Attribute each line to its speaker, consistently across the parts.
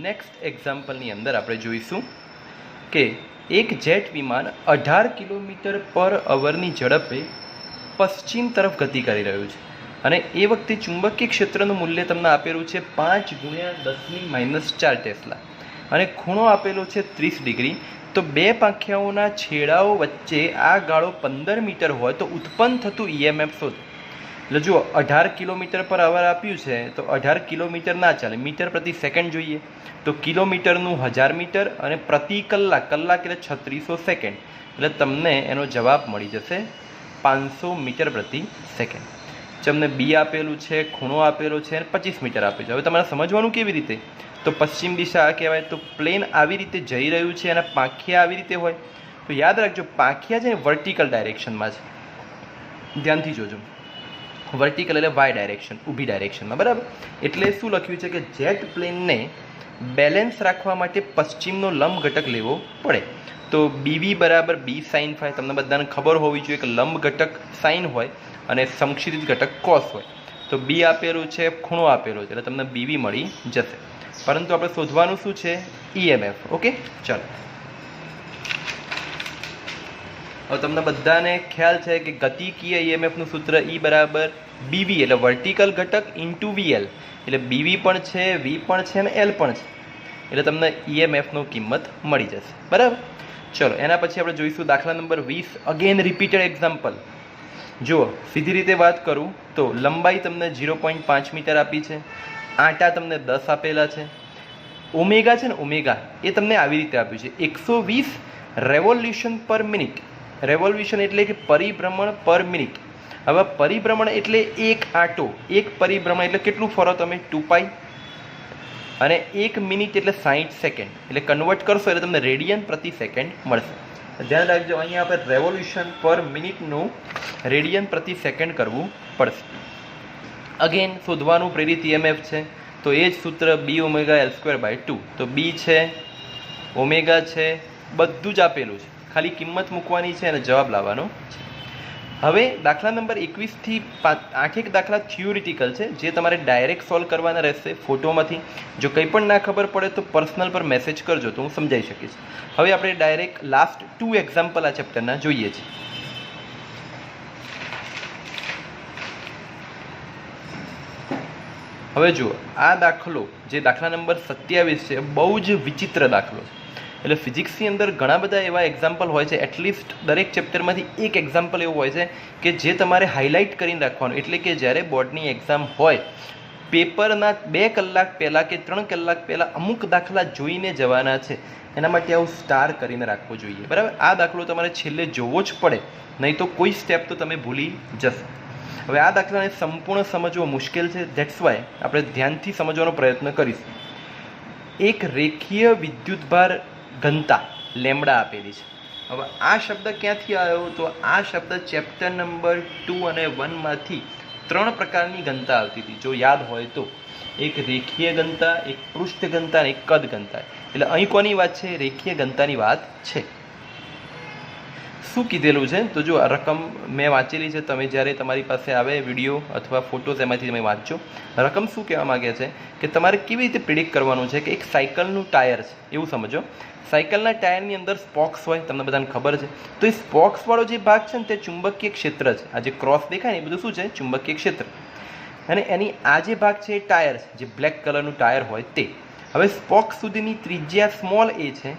Speaker 1: Next એક્ઝામ્પલની અંદર આપણે જોઈશું કે એક જેટ વિમાન 18 કિલોમીટર પર અવરની ઝડપે પશ્ચિમ તરફ ગતિ કરી રહ્યું છે અને એ વખતે ચુંબકીય ક્ષેત્રનું મૂલ્ય તમને આપેલું છે 5 × 10⁻⁴ ટેસ્લા અને ખૂણો આપેલો છે 30 ડિગ્રી. તો બે પાંખિયાઓના છેડાઓ વચ્ચે આ ગાળો 15 મીટર હોય તો ઉત્પન્ન થતું EMF શોધો. એટલે જુઓ 18 કિલોમીટર પર અવર આપ્યું છે તો 18 કિલોમીટર ના ચાલે, મીટર પ્રતિ સેકન્ડ જોઈએ. તો કિલોમીટરનું 1000 મીટર અને પ્રતિ કલાક, કલાક એટલે 3600 સેકન્ડ, એટલે તમને એનો જવાબ મળી જશે 500 મીટર પ્રતિ સેકન્ડ. તમને બી આપેલું છે, ખૂણો આપેલો છે અને 25 મીટર આપેલું છે. હવે તમારે સમજવાનું કેવી રીતે? તો પશ્ચિમ દિશા આ કહેવાય, તો પ્લેન આવી રીતે જઈ રહ્યું છે અને પાંખિયા આવી રીતે હોય. તો યાદ રાખજો, પાંખિયા છે ને વર્ટિકલ ડાયરેક્શનમાં છે, ધ્યાનથી જોજો. વર્ટિકલ એટલે વાય ડાયરેક્શન, ઊભી ડાયરેક્શનમાં, બરાબર. એટલે શું લખ્યું છે કે જેટ પ્લેનને બેલેન્સ રાખવા માટે પશ્ચિમનો લંબ ઘટક લેવો પડે. તો બીવી બરાબર બી સાઇન ફાઈ. તમને બધાને ખબર હોવી જોઈએ કે લંબ ઘટક સાઇન હોય અને સમક્ષિતિજ ઘટક કોસ હોય. તો બી આપેલું છે, ખૂણો આપેલો છે, એટલે તમને બીવી મળી જશે. પરંતુ આપણે શોધવાનું શું છે? EMF. ઓકે, ચાલો. હવે તમને બધાને ખ્યાલ છે કે ગતિકીય EMFનું સૂત્ર E બરાબર BV એટલે વર્ટિકલ ઘટક ઇન્ટુ VL. એટલે BV પણ છે, V પણ છે અને L પણ છે, એટલે તમને EMFનું કિંમત મળી જશે, બરાબર. ચલો, એના પછી આપણે જોઈશું દાખલા નંબર 20. Again repeated example. જુઓ, સીધી રીતે વાત કરું તો લંબાઈ તમને 0.5 મીટર આપી છે, આંટા તમને 10 આપેલા છે, ઓમેગા છે ને ઓમેગા એ તમને આવી રીતે આપ્યું છે 120 રેવોલ્યુશન પર મિનિટ. રેવોલ્યુશન એટલે કે પરિભ્રમણ પર મિનિટ. હવે પરિભ્રમણ એટલે એક આંટો, એક પરિભ્રમણ એટલે કેટલું ફરો તમે? 2π. અને 1 મિનિટ એટલે 60 સેકન્ડ. એટલે કન્વર્ટ કરશો એટલે તમને રેડિયન પ્રતિ સેકન્ડ મળશે. ધ્યાન રાખજો, અહીંયા આપણે રેવોલ્યુશન પર મિનિટનું રેડિયન પ્રતિ સેકન્ડ કરવું પડશે. અગેન શોધવાનું પ્રેરિત EMF છે, તો એ જ સૂત્ર B⍵L²/2. તો બી છે, ઓમેગા છે, બધું જ આપેલું છે, ખાલી કિંમત મૂકવાની છે અને જવાબ લાવવાનો છે. હવે દાખલા નંબર 21 થી 8 દાખલા થિયોરિટિકલ છે, જે તમારે ડાયરેક્ટ સોલ્વ કરવાના રહેશે ફોટોમાંથી. જો કંઈ પણ ના ખબર પડે તો પર્સનલ પર મેસેજ કરજો તો હું સમજાવી શકીશ. હવે આપણે ડાયરેક્ટ લાસ્ટ 2 એક્ઝામ્પલ આ ચેપ્ટરના જોઈએ છીએ. હવે જુઓ, આ દાખલો જે દાખલા નંબર 27 છે, બહુ જ વિચિત્ર દાખલો છે. એટલે ફિઝિક્સની અંદર ઘણા બધા એવા એક્ઝામ્પલ હોય છે, એટલીસ્ટ દરેક ચેપ્ટરમાંથી એક એક્ઝામ્પલ એવું હોય છે કે જે તમારે હાઇલાઇટ કરીને રાખવાનું. એટલે કે જ્યારે બોર્ડની એક્ઝામ હોય, પેપરના 2 કલાક પહેલાં કે 3 કલાક પહેલાં અમુક દાખલા જોઈને જવાના છે, એના માટે આવું સ્ટાર કરીને રાખવું જોઈએ, બરાબર. આ દાખલો તમારે છેલ્લે જોવો જ પડે, નહીં તો કોઈ સ્ટેપ તો તમે ભૂલી જશો. હવે આ દાખલાને સંપૂર્ણ સમજવો મુશ્કેલ છે, ધેટ્સ વાય આપણે ધ્યાનથી સમજવાનો પ્રયત્ન કરીશું. એક રેખીય વિદ્યુતભાર ઘનતા લેમ્બડા આપેલી છે. હવે આ શબ્દ ક્યાંથી આવ્યો? તો આ શબ્દ ચેપ્ટર નંબર 2 અને 1 માંથી 3 પ્રકારની ઘનતા આવતી હતી, જો યાદ હોય તો. એક રેખીય ઘનતા, એક પૃષ્ઠ ઘનતા અને એક કદ ઘનતા. એટલે અહીં કોની વાત છે? રેખીય ઘનતાની વાત છે. શું કીધેલું છે? તો જો આ રકમ મેં વાંચેલી છે, તમે જ્યારે તમારી પાસે આવે વિડીયો અથવા ફોટોઝ એમાંથી તમે વાંચજો. રકમ શું કહેવા માગે છે કે તમારે કેવી રીતે પ્રિડિક્ટ કરવાનું છે કે એક સાયકલનું ટાયર છે, એવું સમજો. સાયકલના ટાયરની અંદર સ્પોક્સ હોય, તમને બધાને ખબર છે. તો એ સ્પોક્સવાળો જે ભાગ છે ને તે ચુંબકીય ક્ષેત્ર છે. આ જે ક્રોસ દેખાય ને એ બધું શું છે? ચુંબકીય ક્ષેત્ર. અને એની આ જે ભાગ છે એ ટાયર છે, જે બ્લેક કલરનું ટાયર હોય તે. હવે સ્પોક્સ સુધીની ત્રિજ્યા સ્મોલ a છે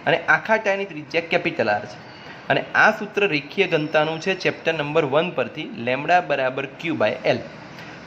Speaker 1: અને આખા ટાયરની ત્રિજ્યા કેપિટલ R છે. અને આ સૂત્ર રેખીય ઘનતાનું છે ચેપ્ટર નંબર 1 પરથી, લેમ્બડા બરાબર Q/L.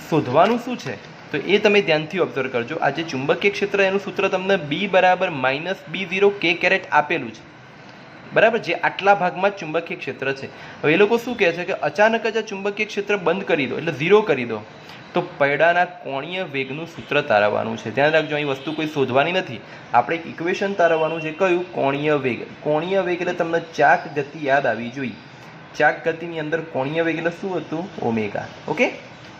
Speaker 1: શોધવાનું શું છે તો એ તમે ધ્યાનથી ઓબ્ઝર્વ કરજો. આ જે ચુંબકીય ક્ષેત્ર એનું સૂત્ર તમને B બરાબર -B0 K કેરેટ આપેલું છે, બરાબર, જે આટલા ભાગમાં જ ચુંબકીય ક્ષેત્ર છે. હવે એ લોકો શું કહે છે કે અચાનક જ આ ચુંબકીય ક્ષેત્ર બંધ કરી દો, એટલે 0 કરી દો, તો પૈડાના કોણીય વેગનું સૂત્ર તારવવાનું છે. ધ્યાન રાખજો, અહીં વસ્તુ કોઈ શોધવાની નથી, આપણે એક ઇક્વેશન તારવવાનું છે. કયું? કોણીય વેગ. કોણીય વેગ એટલે તમને ચાક ગતિ યાદ આવી જોઈએ. ચાક ગતિની અંદર કોણીય વેગ એટલે શું હતું? ઓમેગા. ઓકે,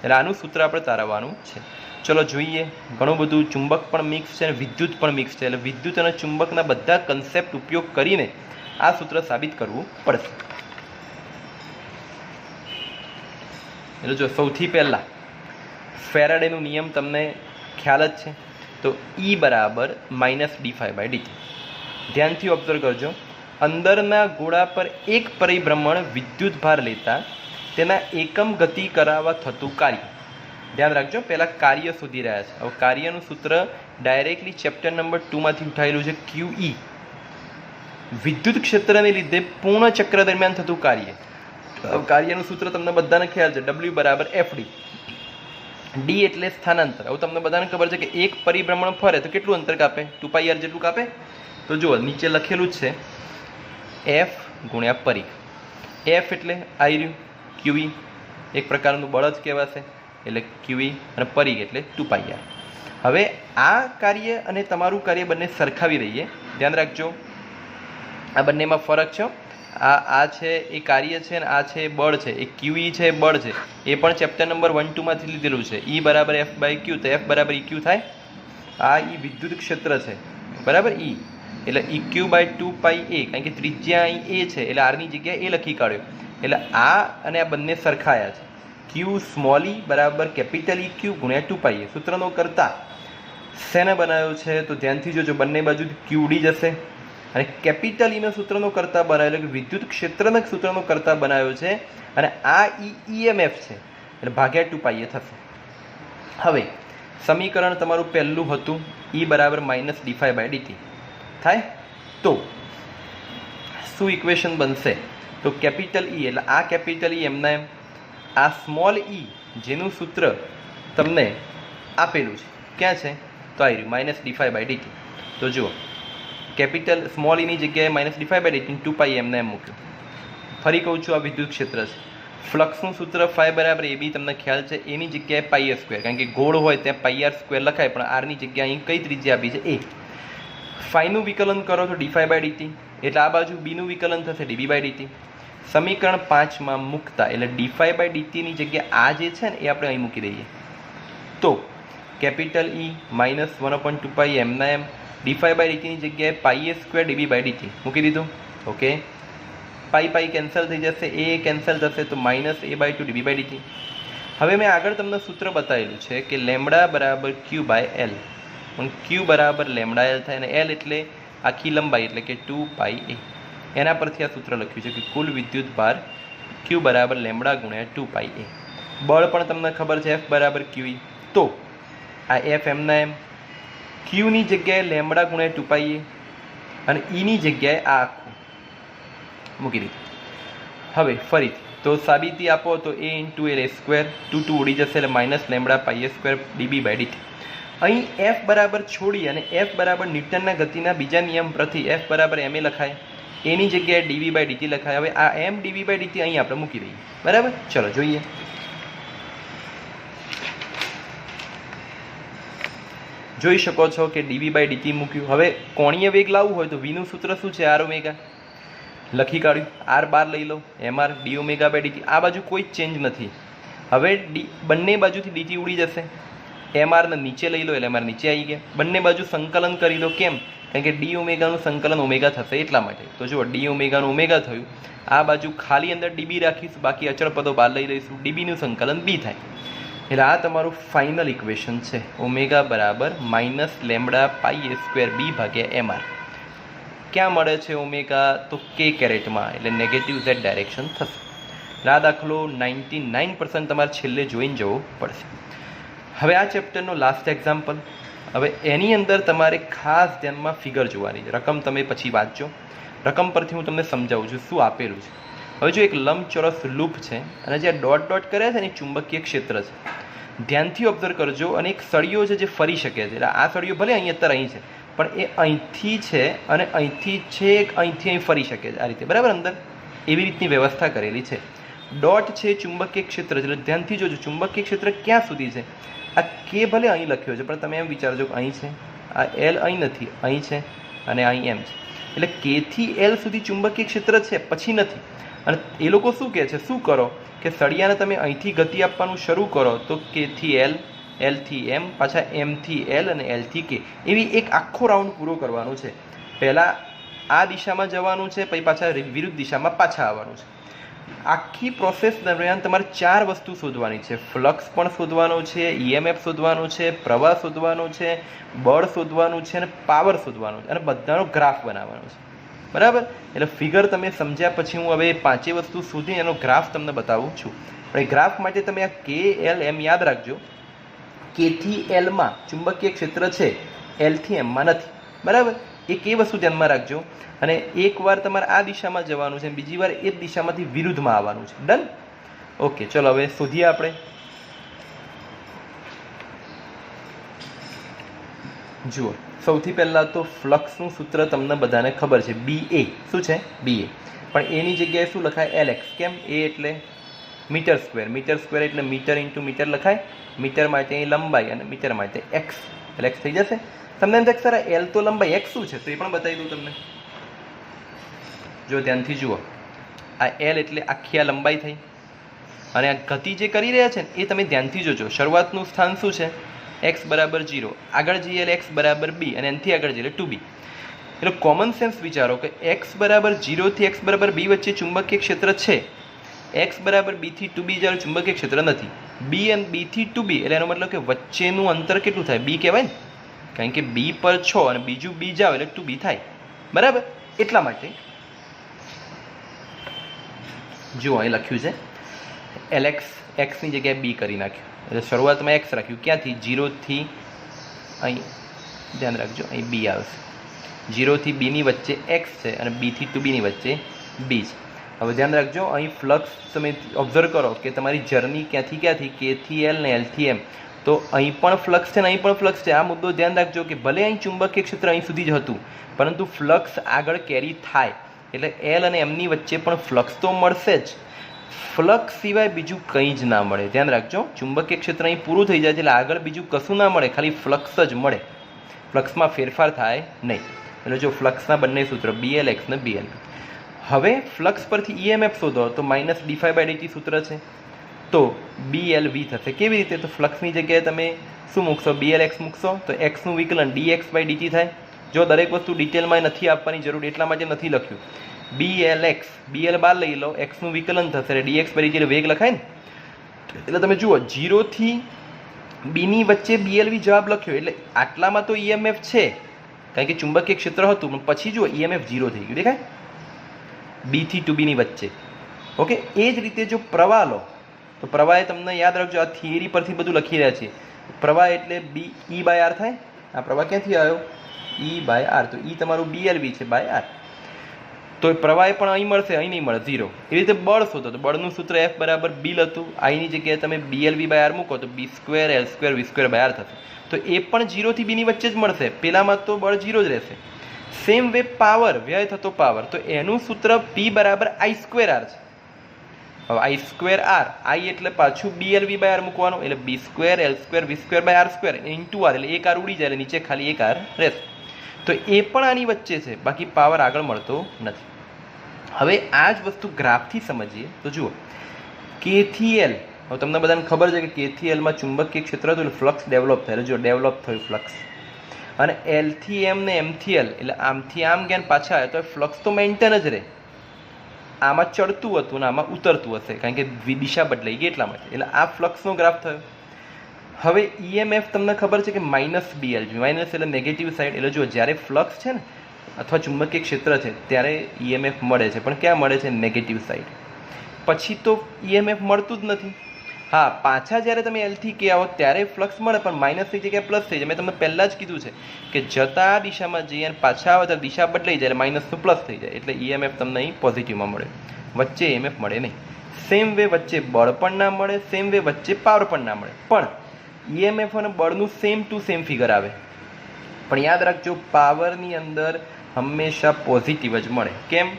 Speaker 1: એટલે આનું સૂત્ર આપણે તારવવાનું છે. ચલો જોઈએ. ઘણું બધું ચુંબક પણ મિક્સ છે અને વિદ્યુત પણ મિક્સ છે, એટલે વિદ્યુત અને ચુંબકના બધા કન્સેપ્ટ ઉપયોગ કરીને આ સૂત્ર સાબિત કરવું પડશે. એટલે જો સૌથી પહેલાં ફેરાડેનો નિયમ તમને ખ્યાલ જ છે. તો E બરાબર -d∅dt. ધ્યાનથી ઓબ્ઝર્વ કરજો, અંદરના ગોળા પર એક પરિભ્રમણ વિદ્યુત ભાર લેતા તેના એકમ ગતિ કરાવવા થતું કાર્ય. ધ્યાન રાખજો, પહેલાં કાર્ય શોધી રહ્યા છે. હવે કાર્યનું સૂત્ર ડાયરેક્ટલી ચેપ્ટર નંબર 2 માંથી ઉઠાયેલું છે, QE. વિદ્યુત ક્ષેત્રને લીધે પૂર્ણ ચક્ર દરમિયાન થતું કાર્ય. કાર્યનું સૂત્ર તમને બધાને ખ્યાલ છે, W બરાબર FD. D એટલે સ્થાનાંતર. હવે તમને બધાને ખબર છે કે એક પરિભ્રમણ ફરે તો કેટલું અંતર કાપે? 2πr જેટલું કાપે. તો જુઓ, નીચે લખેલું જ છે F ગુણ્યા પરિઘ. F એટલે આઈ રહ્યું QE, એક પ્રકારનું બળ જ કહેવાશે, એટલે QE, અને પરિઘ એટલે 2πr. હવે આ કાર્ય અને તમારું કાર્ય બંને સરખાવી રહીએ. ધ્યાન રાખજો, આ બંનેમાં ફરક છે. આ છે એ કાર્ય છે અને આ છે બળ છે. એ QE છે, એ બળ છે. એ પણ ચેપ્ટર નંબર 1-2 માંથી લીધેલું છે. E બરાબર F/Q, તો F બરાબર EQ થાય. આ E વિદ્યુત ક્ષેત્ર છે, બરાબર. E એટલે EQ/2πa, કારણ કે ત્રિજ્યા અહીં A છે એટલે આરની જગ્યાએ A લખી કાઢ્યો. એટલે આ અને આ બંને સરખાયા છે. Q સ્મોલ e બરાબર કેપિટલ EQ ગુણ્યા 2πa. સૂત્રનો કરતા શેને બનાવ્યો છે? તો ધ્યાનથી જોજો, બંને બાજુ QD જશે અને કેપિટલ ઈનો સૂત્રનો કરતા બનાવેલો, કે વિદ્યુત ક્ષેત્રના સૂત્રનો કરતા બનાવ્યો છે. અને આ EMF છે એટલે ભાગ્યા 2πa થશે. હવે સમીકરણ તમારું પહેલું હતું E બરાબર -d∅dt થાય. તો શું ઇક્વેશન બનશે? તો કેપિટલ E એટલે આ કેપિટલ E એમના એમ, આ સ્મોલ e જેનું સૂત્ર તમને આપેલું છે ક્યાં છે? તો આવી રહ્યું -d∅dt. તો જુઓ, કેપિટલ સ્મોલ ઈની જગ્યાએ -d∅dt 2πa એમને એમ મૂક્યું. ફરી કહું છું, આ વિદ્યુત ક્ષેત્ર છે. ફ્લક્સનું સૂત્ર ϕ બરાબર AB તમને ખ્યાલ છે. એની જગ્યાએ πa², કારણ કે ગોળ હોય ત્યાં πr² લખાય, પણ આરની જગ્યાએ અહીં કઈ ત્રિજ્યા આપી છે? A. ફાઈનું વિકલન કરો તો d∅dt, એટલે આ બાજુ બીનું વિકલન થશે dB/dt. સમીકરણ 5માં મૂકતા એટલે d∅dt ની જગ્યાએ આ જે છે ને એ આપણે અહીં મૂકી દઈએ. તો કેપિટલ E -1/2π એમના એમ, d∅dt ની જગ્યાએ πa² dB/dt મૂકી દીધું. ઓકે, પાઈ કેન્સલ થઈ જશે, એ કેન્સલ થશે, તો -a/2 dB/dt. હવે મેં આગળ તમને સૂત્ર બતાવેલું છે કે લેમ્બડા બરાબર Q/L. Q બરાબર લેમ્બડા L થાય, અને L એટલે આખી લંબાઈ એટલે કે 2πa. એના પરથી આ સૂત્ર લખ્યું છે કે કુલ વિદ્યુત ભાર Q બરાબર લેમ્બડા ગુણ્યા 2πa. બળ પણ તમને ખબર છે, F બરાબર QE. તો આ F એમના એમ, Qની જગ્યાએ લેમ્બડા ગુણ્યા 2πa અને Eની જગ્યાએ આ આખું મૂકી દીધું. હવે ફરીથી તો સાબિતી આપો તો a × L² 2 ઉડી જશે એટલે -λ πa² dB/dt. અહીં F બરાબર છોડી અને F બરાબર ન્યૂટનના ગતિના બીજા નિયમ પરથી F બરાબર ma લખાય, એની જગ્યાએ dB/dt લખાય. હવે આ m dB/dt અહીં આપણે મૂકી દઈએ, બરાબર. ચલો જોઈએ. જોઈ શકો છો કે dB/dt મૂક્યું. હવે કોણીય વેગ લાવવું હોય તો v નું સૂત્ર શું છે? r ω. લખી કાઢ્યું. r બાર લઈ લો, mr dω/dt. આ બાજુ કોઈ ચેન્જ નથી. હવે બંને બાજુથી dt ઉડી જશે. mr ને નીચે લઈ લો એટલે mr નીચે આવી ગયા. બંને બાજુ સંકલન કરી લો. કેમ? કારણ કે dω નું સંકલન ઓમેગા થશે એટલા માટે. તો જુઓ, dω નું ઓમેગા થયું. આ બાજુ ખાલી અંદર dB રાખીશું, બાકી અચળ પદો બહાર લઈ લઈશું. dB નું સંકલન b થાય. એટલે આ તમારું ફાઇનલ ઇક્વેશન છે. ઓમેગા બરાબર -λ πa² b/mr. ક્યાં મળે છે ઓમેગા? તો k કેરેટમાં, એટલે નેગેટિવ z ડાયરેક્શન થશે. આ દાખલો 99% તમારે છેલ્લે જોઈને જવો પડશે. હવે આ ચેપ્ટરનો લાસ્ટ એક્ઝામ્પલ. હવે એની અંદર તમારે ખાસ ધ્યાનમાં ફિગર જોવાની છે. રકમ તમે પછી વાંચજો. રકમ પરથી હું તમને સમજાવું છું શું આપેલું છે. હવે જો એક લંબચોરસ લૂપ છે અને જે ડોટ ડોટ કરે છે ને એ ચુંબકીય ક્ષેત્ર છે. ધ્યાનથી ઓબ્ઝર્વ કરજો. અને એક સળિયો છે જે ફરી શકે છે. એટલે આ સળિયો ભલે અહીં અત્યારે અહીં છે, પણ એ અહીંથી છે અને અહીંથી છેક અહીંથી અહીં ફરી શકે છે આ રીતે, બરાબર. અંદર એવી રીતની વ્યવસ્થા કરેલી છે. ડોટ છે ચુંબકીય ક્ષેત્ર છે. એટલે ધ્યાનથી જોજો, ચુંબકીય ક્ષેત્ર ક્યાં સુધી છે. આ કે ભલે અહીં લખ્યો છે, પણ તમે એમ વિચારજો કે અહીં છે. આ એલ અહીં નથી, અહીં છે, અને અહીં એમ છે. એટલે કે થી એલ સુધી ચુંબકીય ક્ષેત્ર છે, પછી નથી. અને એ લોકો શું કહે છે? શું કરો કે સળિયાને તમે અહીંથી ગતિ આપવાનું શરૂ કરો તો કે થી એલ, એલ થી એમ, પાછા એમ થી એલ અને એલ થી કે, એવી એક આખો રાઉન્ડ પૂરો કરવાનો છે. પહેલાં આ દિશામાં જવાનું છે, પછી પાછા વિરુદ્ધ દિશામાં પાછા આવવાનું છે. આખી પ્રોસેસ દરમિયાન તમારે 4 વસ્તુ શોધવાની છે. ફ્લક્સ પણ શોધવાનો છે, ઈએમએફ શોધવાનો છે, પ્રવાહ શોધવાનો છે, બળ શોધવાનું છે અને પાવર શોધવાનો છે, અને બધાનો ગ્રાફ બનાવવાનો છે. બરાબર? એટલે ફિગર તમે સમજ્યા પછી હું હવે 5 વસ્તુ શોધી એનો ગ્રાફ તમને બતાવું છું. પણ એ ગ્રાફ માટે તમે આ કે એલ એમ યાદ રાખજો. કે થી એલમાં ચુંબકીય ક્ષેત્ર છે, એલ થી એમમાં નથી. બરાબર? એક એ વસ્તુ ધ્યાનમાં રાખજો. અને એકવાર તમારે આ દિશામાં જવાનું છે, બીજી વાર એ જ દિશામાંથી વિરુદ્ધમાં આવવાનું છે. ડન? ઓકે, ચલો હવે શોધીએ આપણે. જુઓ, સૌથી પહેલાં તો ફ્લક્સનું સૂત્ર તમને બધાને ખબર છે, બી એ. શું છે? બી એ. પણ એની જગ્યાએ શું લખાય? L x. કેમ? એ એટલે મીટર સ્ક્વેર. મીટર સ્ક્વેર એટલે મીટર ઇન્ટુ મીટર લખાય. મીટર માટે અહીં લંબાઈ અને મીટર માટે એક્સ. એટલે એક્સ થઈ જશે. તમને એમ થાય સર એલ તો લંબાઈ, એક્સ શું છે? તો એ પણ બતાવી દઉં તમને. જો ધ્યાનથી જુઓ, આ એલ એટલે આખી આ લંબાઈ થઈ, અને આ ગતિ જે કરી રહ્યા છે ને એ તમે ધ્યાનથી જોજો. શરૂઆતનું સ્થાન શું છે? એક્સ બરાબર 0. આગળ જઈએ એટલે એક્સ બરાબર બી, અને એનાથી આગળ જઈએ એટલે 2b. એટલે કોમન સેન્સ વિચારો કે એક્સ બરાબર 0 થી એક્સ બરાબર બી વચ્ચે ચુંબકીય ક્ષેત્ર છે. એક્સ બરાબર બી થી 2b જ્યારે ચુંબકીય ક્ષેત્ર નથી. બી અને બી થી 2b એટલે એનો મતલબ કે વચ્ચેનું અંતર કેટલું થાય? બી કહેવાય ને, કારણ કે બી પર 6 અને બીજું બી જાવ એટલે 2b થાય. બરાબર? એટલા માટે જુઓ અહીં લખ્યું છે એલ એક્સ. એક્સની જગ્યાએ બી કરી નાખ્યું. એટલે શરૂઆતમાં એક્સ રાખ્યું. ક્યાંથી? 0 થી અહીં ધ્યાન રાખજો, અહીં બી આવશે. 0 થી બીની વચ્ચે એક્સ છે અને બી થી 2bની વચ્ચે બી છે. હવે ધ્યાન રાખજો, અહીં ફ્લક્સ તમે ઓબ્ઝર્વ કરો કે તમારી જર્ની ક્યાંથી ક્યાંથી, કે થી એલ ને એલ થી એમ. તો અહીં પણ ફ્લક્સ છે ને અહીં પણ ફ્લક્સ છે. આ મુદ્દો ધ્યાન રાખજો કે ભલે અહીં ચુંબકીય ક્ષેત્ર અહીં સુધી જ હતું, પરંતુ ફ્લક્સ આગળ કેરી થાય એટલે એલ અને એમની વચ્ચે પણ ફ્લક્સ તો મળશે જ. ફ્લક્સ સિવાય બીજું કંઈ જ ના મળે. ધ્યાન રાખજો, ચુંબકીય ક્ષેત્ર અહીં પૂરું થઈ જાય છે એટલે આગળ બીજું કશું ના મળે, ખાલી ફ્લક્સ જ મળે. ફ્લક્સમાં ફેરફાર થાય નહીં. એટલે જો ફ્લક્સના બંને સૂત્ર બી એલ એક્સ ને બી એલ. હવે ફ્લક્સ પરથી ઈએમએફ શોધો તો માઇનસ ડી∅/dt સૂત્ર છે, તો બી એલ વી થશે. કેવી રીતે? તો ફ્લક્સની જગ્યાએ તમે શું મૂકશો? બી એલ એક્સ મૂકશો તો એક્સનું વિકલન dx/dt થાય. જો દરેક વસ્તુ ડિટેલમાં નથી આપવાની જરૂર એટલા માટે નથી લખ્યું. B L X, B L bar લઈ લો, એક્સનું વિકલન થશે એટલે dx/dt વેગ લખાય ને. એટલે તમે જુઓ 0 થી બીની વચ્ચે BLV જવાબ લખ્યો એટલે આટલામાં તો EMF છે કારણ કે ચુંબકીય ક્ષેત્ર હતું, પણ પછી જુઓ EMF 0 થઈ ગયું, દેખાય B થી 2B ની વચ્ચે. ઓકે, એ જ રીતે જો પ્રવાહ લો તો પ્રવાહ એ તમને યાદ રાખજો, આ થિયરી પરથી બધું લખી રહ્યા છીએ. પ્રવાહ એટલે E/R થાય. આ પ્રવાહ ક્યાંથી આવ્યો? E/R. તો E તમારું BLV છે /R. તો પ્રવાહ પણ અહીં મળશે, અહીં નહીં મળે, 0. એવી રીતે બળ શોધો તો બળનું સૂત્ર F બરાબર બિલ હતું. આની જગ્યાએ તમે BLV/R મૂકો તો B² L² V²/R થશે. તો એ પણ 0 થી B ની વચ્ચે જ મળશે. પેલામાં તો બળ 0 જ રહેશે. સેમ વે પાવર, વ્યય થતો પાવર, તો એનું સૂત્ર P બરાબર I²R છે. હવે I²R, I એટલે પાછું BLV/R મૂકવાનું, એટલે B² L² V²/R² into R, એટલે એક R ઉડી જાય એટલે નીચે ખાલી એક R રહેશે. તો એ પણ આની વચ્ચે છે, બાકી પાવર આગળ મળતો નથી. હવે આ જ વસ્તુ ગ્રાફથી સમજીએ તો જુઓ, K થી L. હવે તમને બધાને ખબર છે કે K થી L માં ચુંબકીય ક્ષેત્ર હતું એટલે ફ્લક્સ ડેવલપ થાય, એટલે જો ડેવલપ થયું ફ્લક્સ. અને L થી M ને M થી L, એટલે આમથી આમ ગયા પાછા આવે તો ફ્લક્સ તો મેન્ટેન જ રહે. આમાં ચડતું હતું ને આમાં ઉતરતું હશે કારણ કે દિશા બદલાઈ ગઈ એટલા માટે. એટલે આ ફ્લક્સનો ગ્રાફ થયો. હવે EMF તમને ખબર છે કે -BLV, માઇનસ એટલે નેગેટિવ સાઈડ. એટલે જો જ્યારે ફ્લક્સ છે ને અથવા ચુંબકીય ક્ષેત્ર છે ત્યારે EMF મળે છે, પણ ક્યાં મળે છે? Negative side. પછી તો EMF મળતું જ નથી. હા, પાછા જ્યારે તમે L થી K આવો ત્યારે ફ્લક્સ મળે, પણ માઇનસની જગ્યાએ પ્લસ થઈ જાય. મેં તમને પહેલાં જ કીધું છે કે જતા આ દિશામાં જઈએ અને પાછા આવે તો દિશા બદલાઈ જાય, એટલે માઇનસનું પ્લસ થઈ જાય. એટલે EMF તમને અહીં પોઝિટિવમાં મળે, વચ્ચે EMF મળે નહીં. સેમ વે વચ્ચે બળ પણ ના મળે, સેમ વે વચ્ચે પાવર પણ ના મળે. પણ EMF અને બળનું સેમ ટુ સેમ ફિગર આવે. પણ યાદ રાખજો, પાવરની અંદર હંમેશા પોઝિટિવ જ મળે. કેમ?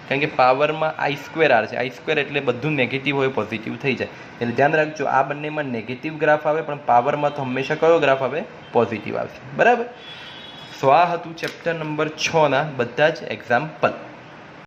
Speaker 1: કારણ કે પાવરમાં I²R છે. I² એટલે બધું નેગેટિવ હોય પોઝિટિવ થઈ જાય. એટલે ધ્યાન રાખજો, આ બંનેમાં નેગેટિવ ગ્રાફ આવે, પણ પાવરમાં તો હંમેશા કયો ગ્રાફ આવે? પોઝિટિવ આવશે. બરાબર. સો આ હતું ચેપ્ટર નંબર 6 ના બધા જ એક્ઝામ્પલ.